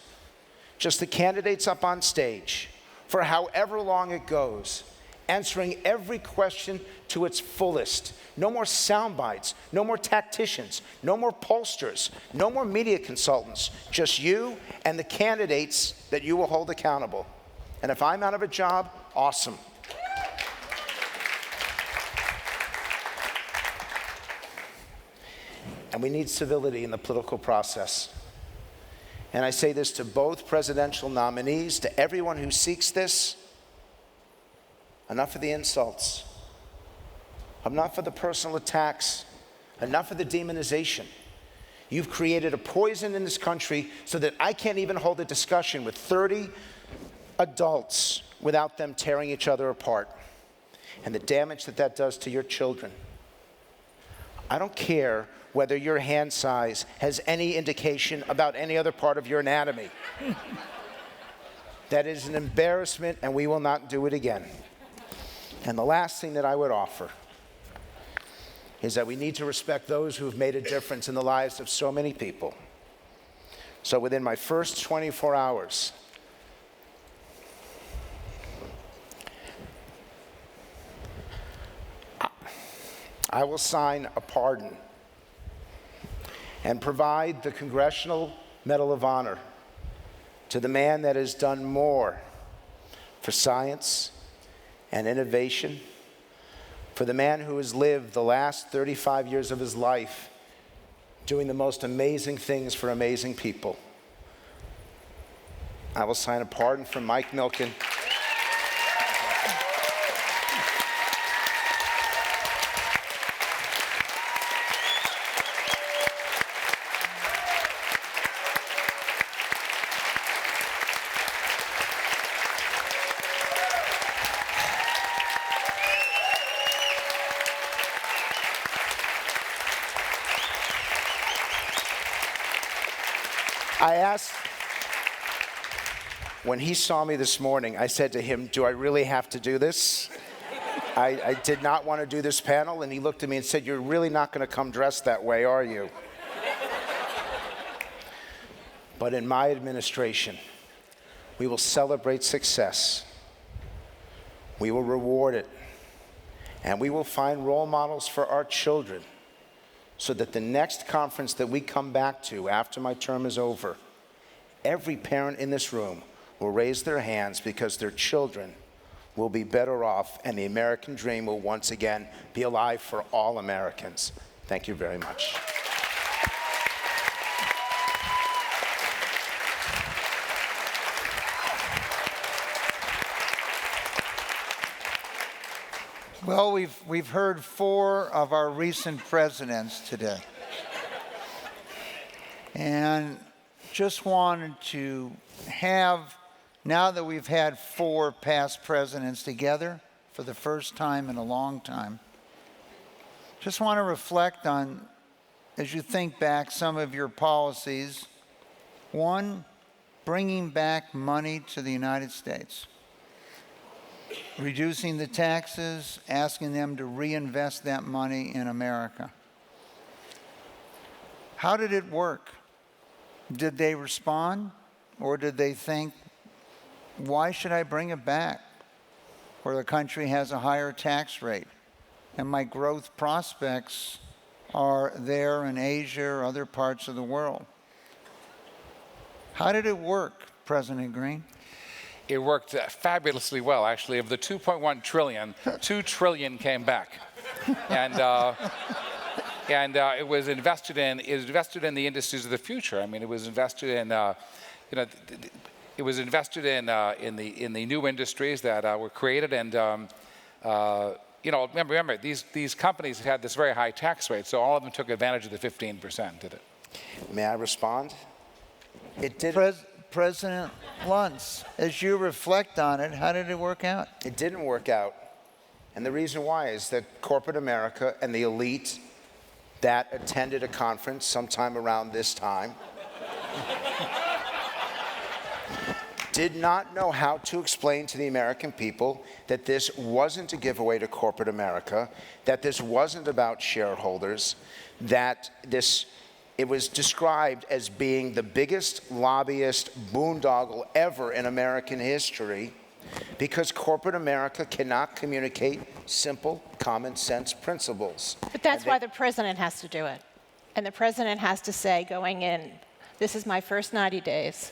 Just the candidates up on stage for however long it goes, answering every question to its fullest. No more sound bites, no more tacticians, no more pollsters, no more media consultants, just you and the candidates that you will hold accountable. And if I'm out of a job, awesome. And we need civility in the political process. And I say this to both presidential nominees, to everyone who seeks this. Enough of the insults. Enough of the personal attacks. Enough of the demonization. You've created a poison in this country so that I can't even hold a discussion with 30 adults without them tearing each other apart. And the damage that that does to your children. I don't care whether your hand size has any indication about any other part of your anatomy. That is an embarrassment, and we will not do it again. And the last thing that I would offer is that we need to respect those who have made a difference in the lives of so many people. So within my first 24 hours, I will sign a pardon and provide the Congressional Medal of Honor to the man that has done more for science and innovation, for the man who has lived the last 35 years of his life doing the most amazing things for amazing people. I will sign a pardon for Mike Milken. I asked, when he saw me this morning, I said to him, do I really have to do this? I did not want to do this panel, and he looked at me and said, you're really not going to come dressed that way, are you? But in my administration, we will celebrate success. We will reward it. And we will find role models for our children so that the next conference that we come back to after my term is over, every parent in this room will raise their hands because their children will be better off and the American dream will once again be alive for all Americans. Thank you very much. Well, we've heard 4 of our recent presidents today. And just wanted to have, now that we've had 4 past presidents together for the first time in a long time, just want to reflect on as you think back, some of your policies. One, bringing back money to the United States. Reducing the taxes, asking them to reinvest that money in America. How did it work? Did they respond? Or did they think, why should I bring it back where the country has a higher tax rate and my growth prospects are there in Asia or other parts of the world? How did it work, President Green? It worked fabulously well, actually. Of the 2.1 trillion, 2 trillion came back. And it was invested in the industries of the future. I mean, it was invested in it was invested in the new industries that were created, and remember these companies had this very high tax rate, so all of them took advantage of the 15%, did it? May I respond? It did. President Luntz, as you reflect on it, how did it work out? It didn't work out. And the reason why is that corporate America and the elite that attended a conference sometime around this time did not know how to explain to the American people that this wasn't a giveaway to corporate America, that this wasn't about shareholders, that it was described as being the biggest lobbyist boondoggle ever in American history, because corporate America cannot communicate simple, common sense principles. But that's why the president has to do it. And the president has to say, going in, this is my first 90 days,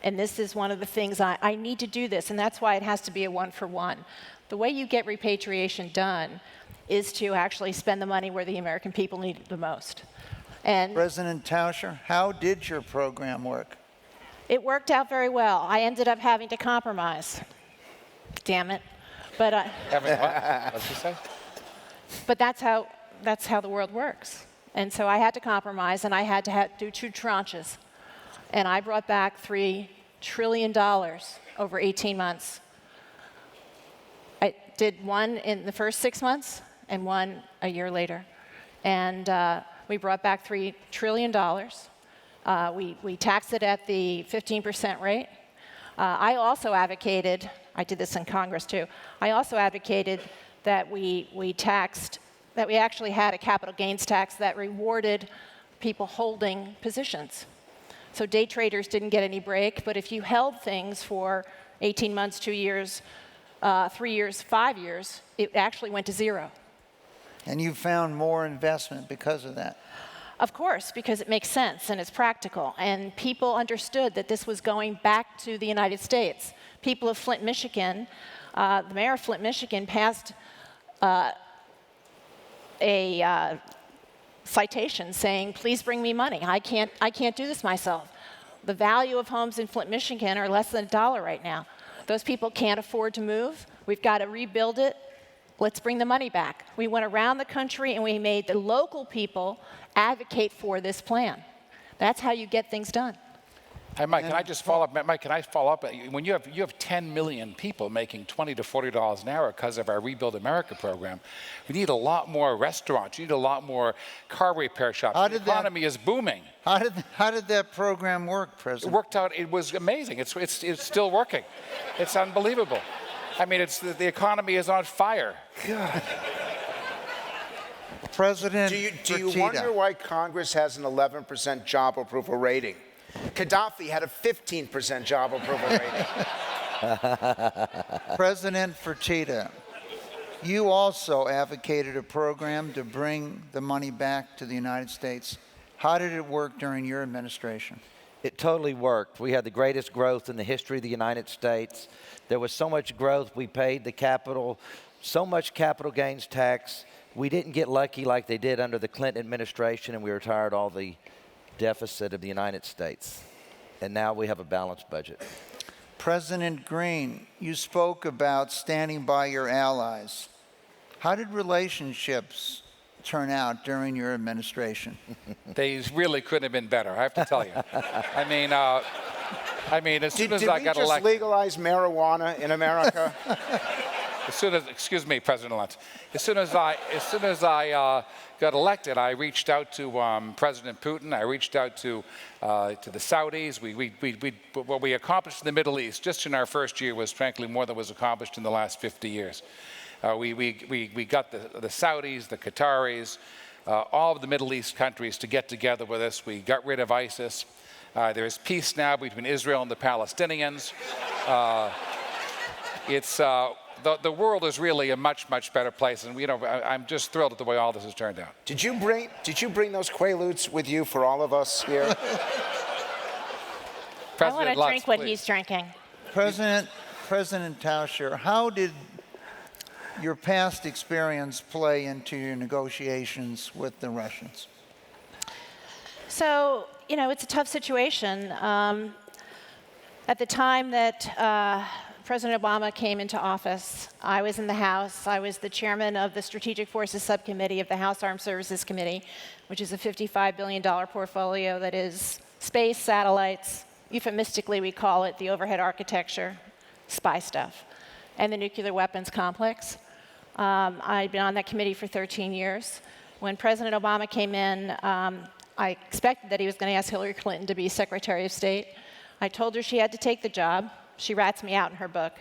and this is one of the things I need to do this, and that's why it has to be a one-for-one. The way you get repatriation done is to actually spend the money where the American people need it the most. And President Tauscher, how did your program work? it worked out very well. I ended up having to compromise. Damn it. But What'd you say? But that's how the world works. And so I had to compromise, and I had to do 2 tranches. And I brought back $3 trillion over 18 months. I did one in the first 6 months and one a year later. And we brought back $3 trillion. We taxed it at the 15% rate. I also advocated, I did this in Congress too, I also advocated that we actually had a capital gains tax that rewarded people holding positions. So day traders didn't get any break, but if you held things for 18 months, 2 years, 3 years, 5 years, it actually went to zero. And you found more investment because of that. Of course, because it makes sense and it's practical. And people understood that this was going back to the United States. People of Flint, Michigan, the mayor of Flint, Michigan passed a citation saying, please bring me money. I can't do this myself. The value of homes in Flint, Michigan are less than $1 right now. Those people can't afford to move. We've got to rebuild it. Let's bring the money back. We went around the country and we made the local people advocate for this plan. That's how you get things done. Hey, Mike, can I just follow up? Mike, can I follow up? When you have 10 million people making $20 to $40 an hour because of our Rebuild America program, we need a lot more restaurants. You need a lot more car repair shops. The economy is booming. How did that program work, President? It worked out. It was amazing. It's still working. It's unbelievable. I mean, the economy is on fire. God. President Do you wonder why Congress has an 11% job approval rating? Gaddafi had a 15% job approval rating. President Fertitta, you also advocated a program to bring the money back to the United States. How did it work during your administration? It totally worked. We had the greatest growth in the history of the United States. There was so much growth, we paid the capital, so much capital gains tax. We didn't get lucky like they did under the Clinton administration, and we retired all the deficit of the United States. And now we have a balanced budget. President Green, you spoke about standing by your allies. How did relationships turn out during your administration? They really couldn't have been better, I have to tell you. I mean, as soon as I got Did we just elected. legalize marijuana in America? excuse me, President Luntz. As soon as I got elected, I reached out to President Putin. I reached out to the Saudis. What we accomplished in the Middle East just in our first year was frankly more than was accomplished in the last 50 years. We got the Saudis, the Qataris, all of the Middle East countries to get together with us. We got rid of ISIS. There is peace now between Israel and the Palestinians. The world is really a much, much better place, and I'm just thrilled at the way all this has turned out. Did you bring those Quaaludes with you for all of us here? I want to Lutz, drink what please. he's drinking. President Tauscher, how did your past experience play into your negotiations with the Russians? So, it's a tough situation. At the time that President Obama came into office, I was in the House. I was the chairman of the Strategic Forces Subcommittee of the House Armed Services Committee, which is a $55 billion portfolio that is space, satellites, euphemistically we call it the overhead architecture, spy stuff, and the nuclear weapons complex. I'd been on that committee for 13 years. When President Obama came in, I expected that he was going to ask Hillary Clinton to be Secretary of State. I told her she had to take the job. She rats me out in her book.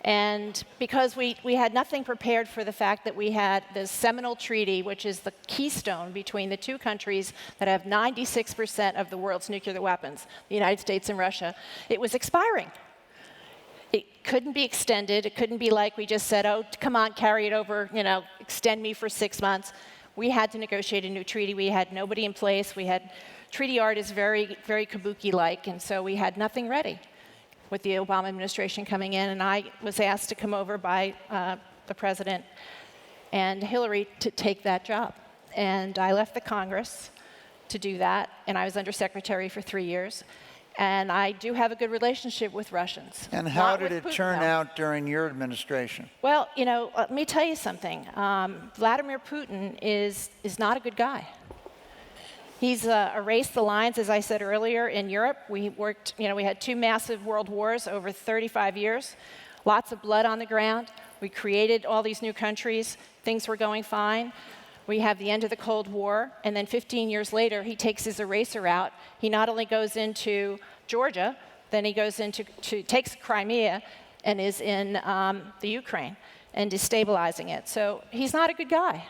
And because we had nothing prepared for the fact that we had this seminal treaty, which is the keystone between the two countries that have 96% of the world's nuclear weapons, the United States and Russia, it was expiring. It couldn't be extended. It couldn't be like we just said, oh, come on, carry it over, extend me for 6 months. We had to negotiate a new treaty. We had nobody in place. Treaty art is very, very kabuki-like, and so we had nothing ready with the Obama administration coming in, and I was asked to come over by the president and Hillary to take that job. And I left the Congress to do that, and I was undersecretary for 3 years. And I do have a good relationship with Russians. And how Not did with it Putin, turn though. out during your administration? Well, let me tell you something. Vladimir Putin is not a good guy. He's erased the lines, as I said earlier, in Europe. We worked, we had 2 massive world wars over 35 years, lots of blood on the ground. We created all these new countries. Things were going fine. We have the end of the Cold War, and then 15 years later, he takes his eraser out. He not only goes into Georgia, then he goes takes Crimea and is in the Ukraine and destabilizing it. So he's not a good guy.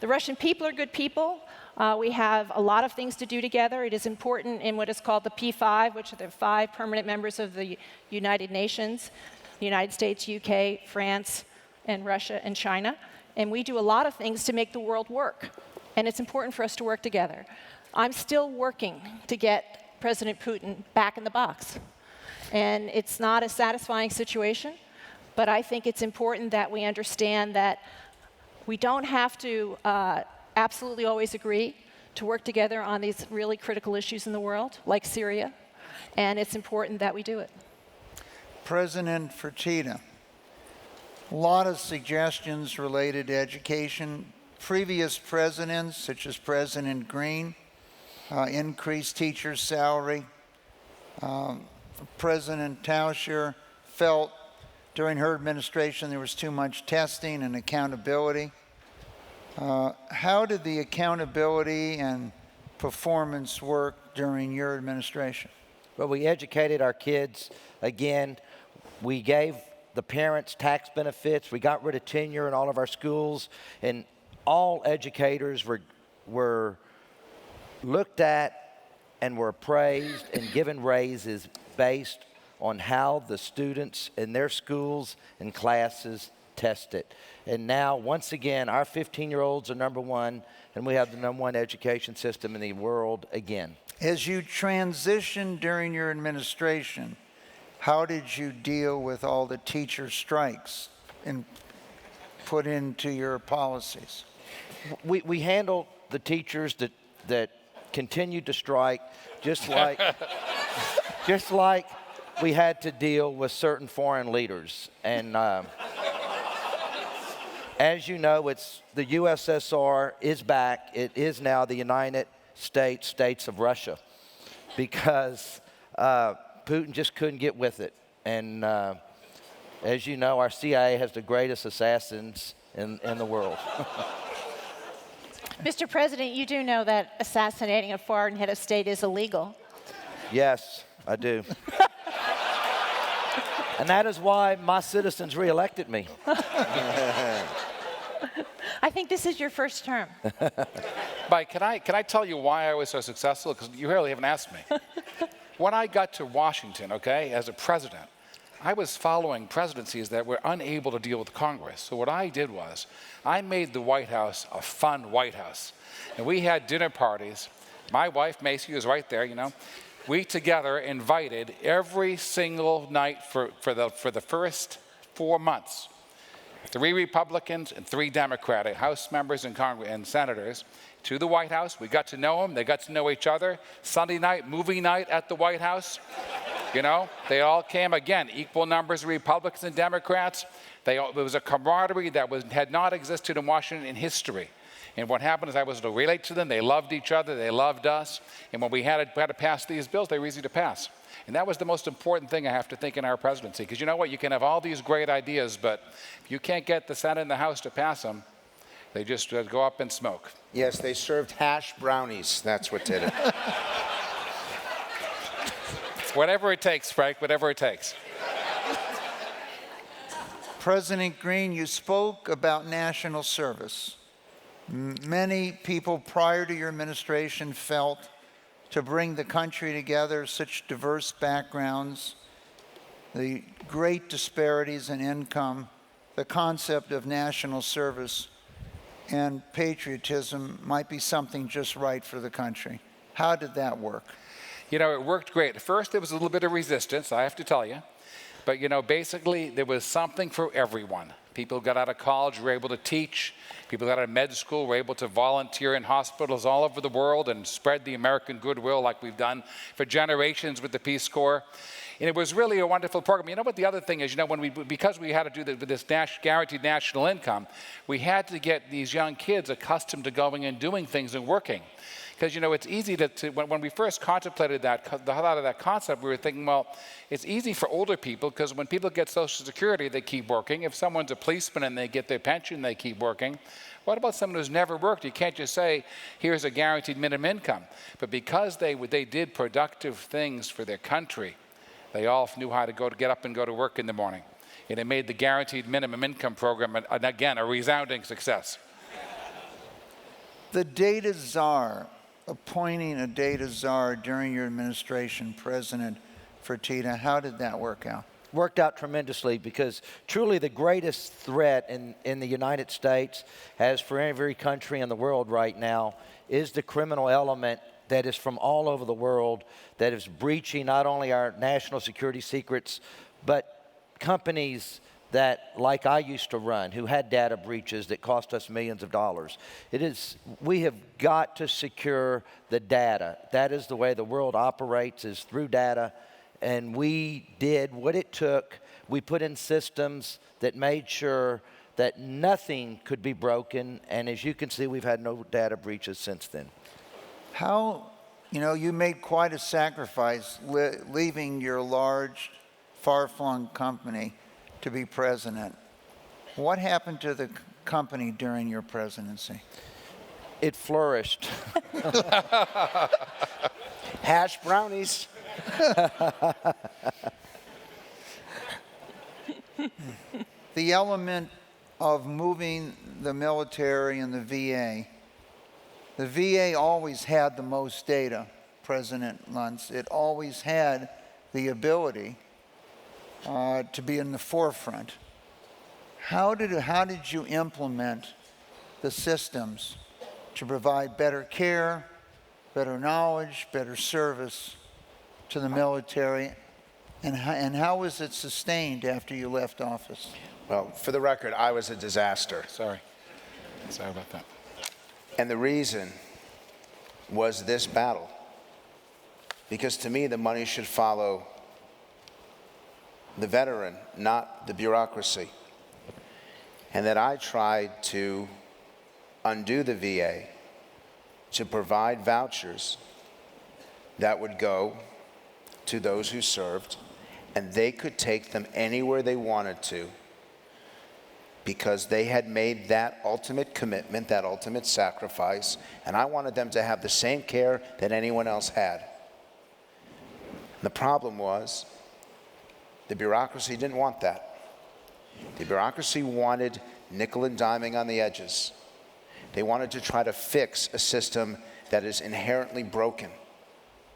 The Russian people are good people. We have a lot of things to do together. It is important in what is called the P5, which are the 5 permanent members of the United Nations, the United States, UK, France, and Russia, and China. And we do a lot of things to make the world work. And it's important for us to work together. I'm still working to get President Putin back in the box. And it's not a satisfying situation, but I think it's important that we understand that we don't have to absolutely always agree to work together on these really critical issues in the world, like Syria. And it's important that we do it. President Fertitta, a lot of suggestions related to education. Previous presidents, such as President Green, increased teachers' salary. President Tauscher felt during her administration there was too much testing and accountability. How did the accountability and performance work during your administration? Well, we educated our kids. Again, we gave the parents tax benefits. We got rid of tenure in all of our schools. And all educators were looked at and were praised and given raises based on how the students in their schools and classes tested. And now, once again, our 15-year-olds are #1, and we have the #1 education system in the world again. As you transitioned during your administration, how did you deal with all the teacher strikes and put into your policies? We handled the teachers that continued to strike, just like just like we had to deal with certain foreign leaders. And as you know, it's the USSR is back. It is now the United States of Russia, because Putin just couldn't get with it. And As you know, our CIA has the greatest assassins in the world. Mr. President, you do know that assassinating a foreign head of state is illegal. Yes, I do. And that is why my citizens reelected me. I think this is your first term. Mike, can I tell you why I was so successful? Because you really haven't asked me. When I got to Washington, okay, as a president, I was following presidencies that were unable to deal with Congress. So what I did was, I made the White House a fun White House. And we had dinner parties. My wife, Macy, was right there, you know. We together invited every single night for the first 4 months, 3 Republicans and 3 Democratic House members and senators to the White House. We got to know them. They got to know each other. Sunday night, movie night at the White House. You know, they all came, again, equal numbers of Republicans and Democrats. It was a camaraderie that had not existed in Washington in history. And what happened is I was able to relate to them. They loved each other. They loved us. And when we had to pass these bills, they were easy to pass. And that was the most important thing I have to think in our presidency. Because you know what? You can have all these great ideas, but if you can't get the Senate and the House to pass them, they just go up in smoke. Yes, they served hash brownies. That's what did it. Whatever it takes, Frank, whatever it takes. President Green, you spoke about national service. Many people prior to your administration felt to bring the country together, such diverse backgrounds, the great disparities in income, the concept of national service and patriotism might be something just right for the country. How did that work? You know, it worked great. At first, there was a little bit of resistance, I have to tell you. But, you know, basically, there was something for everyone. People got out of college, were able to teach. People got out of med school, were able to volunteer in hospitals all over the world and spread the American goodwill like we've done for generations with the Peace Corps. And it was really a wonderful program. You know what the other thing is, you know, because we had to do this guaranteed national income, we had to get these young kids accustomed to going and doing things and working. Because, you know, it's easy when we first contemplated the thought of that concept, we were thinking, well, it's easy for older people because when people get Social Security, they keep working. If someone's a policeman and they get their pension, they keep working. What about someone who's never worked? You can't just say, here's a guaranteed minimum income. But because they did productive things for their country, they all knew how to get up and go to work in the morning. And it made the guaranteed minimum income program, again, a resounding success. The data czar, appointing a data czar during your administration, President Fertitta, how did that work out? Worked out tremendously because truly the greatest threat in the United States, as for every country in the world right now, is the criminal element that is from all over the world that is breaching not only our national security secrets, but companies that, like I used to run, who had data breaches that cost us millions of dollars. We have got to secure the data. That is the way the world operates, is through data. And we did what it took. We put in systems that made sure that nothing could be broken. And as you can see, we've had no data breaches since then. How, you made quite a sacrifice leaving your large, far-flung company to be president. What happened to the company during your presidency? It flourished. Hash brownies. The element of moving the military and the VA always had the most data, President Luntz. It always had the ability to be in the forefront. How did you implement the systems to provide better care, better knowledge, better service to the military, and how was it sustained after you left office? Well, for the record, I was a disaster. Sorry about that. And the reason was this battle. Because to me, the money should follow the veteran, not the bureaucracy. And that I tried to undo the VA to provide vouchers that would go to those who served and they could take them anywhere they wanted to because they had made that ultimate commitment, that ultimate sacrifice, and I wanted them to have the same care that anyone else had. The problem was the bureaucracy didn't want that. The bureaucracy wanted nickel and diming on the edges. They wanted to try to fix a system that is inherently broken.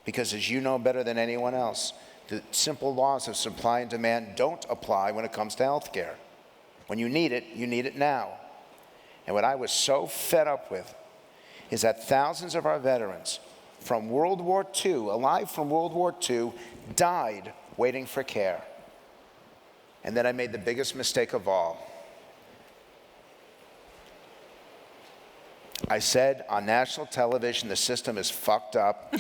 Because as you know better than anyone else, the simple laws of supply and demand don't apply when it comes to health care. When you need it now. And what I was so fed up with is that thousands of our veterans from World War II, alive from World War II, died waiting for care. And then I made the biggest mistake of all. I said on national television, the system is fucked up.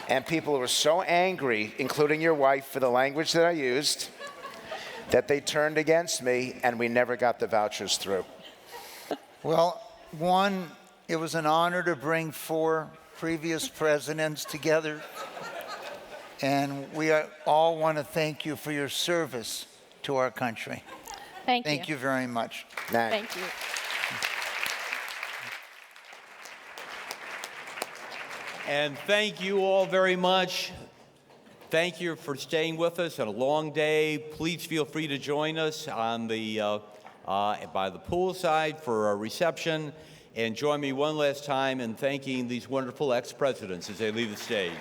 And people were so angry, including your wife, for the language that I used, that they turned against me, and we never got the vouchers through. Well, one, it was an honor to bring 4 previous presidents together. And we all want to thank you for your service to our country. Thank you. Thank you very much. Thank you. And thank you all very much. Thank you for staying with us on a long day. Please feel free to join us on the by the poolside for a reception. And join me one last time in thanking these wonderful ex-presidents as they leave the stage.